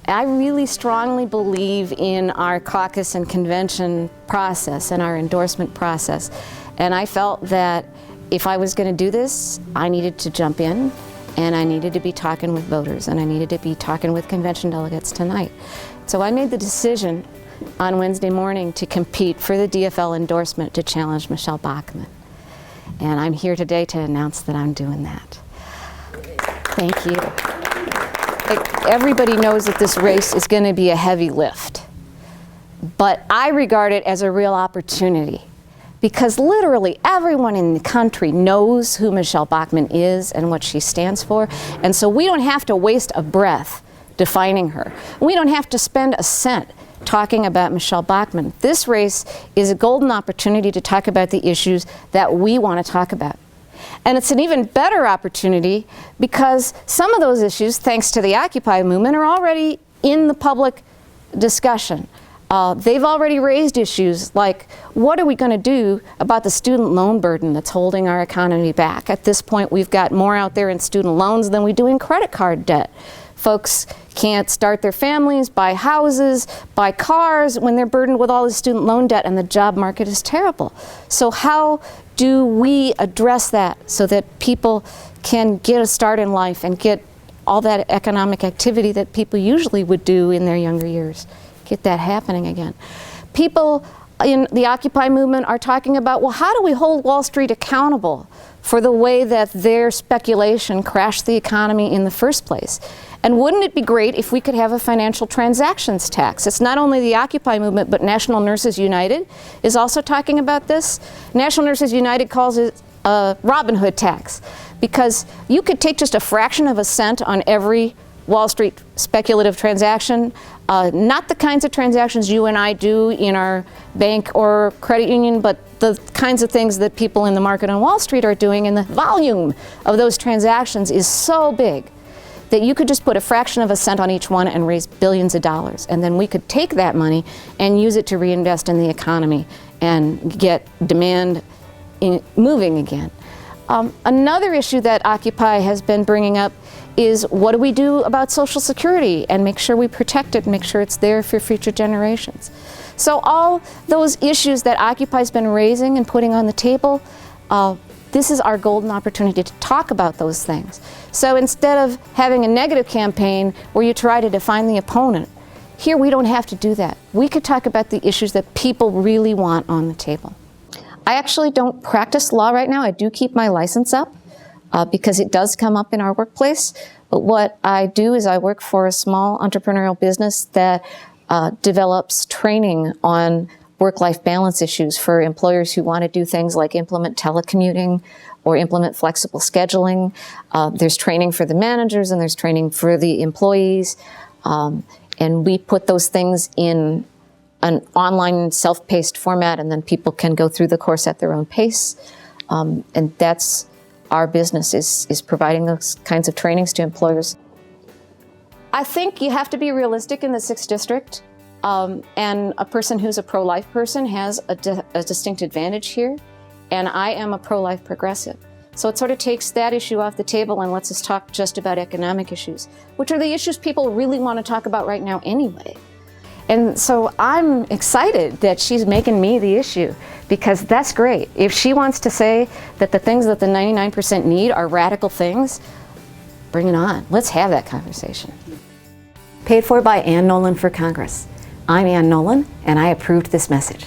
I really strongly believe in our caucus and convention process and our endorsement process. And I felt that if I was going to do this, I needed to jump in, and I needed to be talking with voters, and I needed to be talking with convention delegates tonight. So I made the decision on Wednesday morning to compete for the DFL endorsement to challenge Michele Bachmann. And I'm here today to announce that I'm doing that. Thank you. Everybody knows that this race is going to be a heavy lift, but I regard it as a real opportunity, because literally everyone in the country knows who Michele Bachmann is and what she stands for, and so we don't have to waste a breath defining her. We don't have to spend a cent talking about Michele Bachmann. This race is a golden opportunity to talk about the issues that we want to talk about. And it's an even better opportunity because some of those issues, thanks to the Occupy movement, are already in the public discussion. They've already raised issues like, what are we going to do about the student loan burden that's holding our economy back? At this point, we've got more out there in student loans than we do in credit card debt. Folks can't start their families, buy houses, buy cars when they're burdened with all this student loan debt, and the job market is terrible. So how do we address that so that people can get a start in life and get all that economic activity that people usually would do in their younger years? Get that happening again. People in the Occupy movement are talking about, well, how do we hold Wall Street accountable for the way that their speculation crashed the economy in the first place? And wouldn't it be great if we could have a financial transactions tax? It's not only the Occupy movement, but National Nurses United is also talking about this. National Nurses United calls it a Robin Hood tax, because you could take just a fraction of a cent on every Wall Street speculative transaction, not the kinds of transactions you and I do in our bank or credit union, but the kinds of things that people in the market on Wall Street are doing, and the volume of those transactions is so big that you could just put a fraction of a cent on each one and raise billions of dollars. And then we could take that money and use it to reinvest in the economy and get demand moving again. Another issue that Occupy has been bringing up is, what do we do about Social Security and make sure we protect it, make sure it's there for future generations? So all those issues that Occupy's been raising and putting on the table, this is our golden opportunity to talk about those things. So instead of having a negative campaign where you try to define the opponent, here we don't have to do that. We could talk about the issues that people really want on the table. I actually don't practice law right now. I do keep my license up because it does come up in our workplace. But what I do is I work for a small entrepreneurial business that develops training on work-life balance issues for employers who want to do things like implement telecommuting or implement flexible scheduling. There's training for the managers and there's training for the employees. And we put those things in an online self-paced format, and then people can go through the course at their own pace. And that's our business, is providing those kinds of trainings to employers. I think you have to be realistic in the 6th District. And a person who's a pro-life person has a distinct advantage here, and I am a pro-life progressive. So it sort of takes that issue off the table and lets us talk just about economic issues, which are the issues people really want to talk about right now anyway. And so I'm excited that she's making me the issue, because that's great. If she wants to say that the things that the 99% need are radical things, bring it on. Let's have that conversation. Paid for by Ann Nolan for Congress. I'm Ann Nolan, and I approved this message.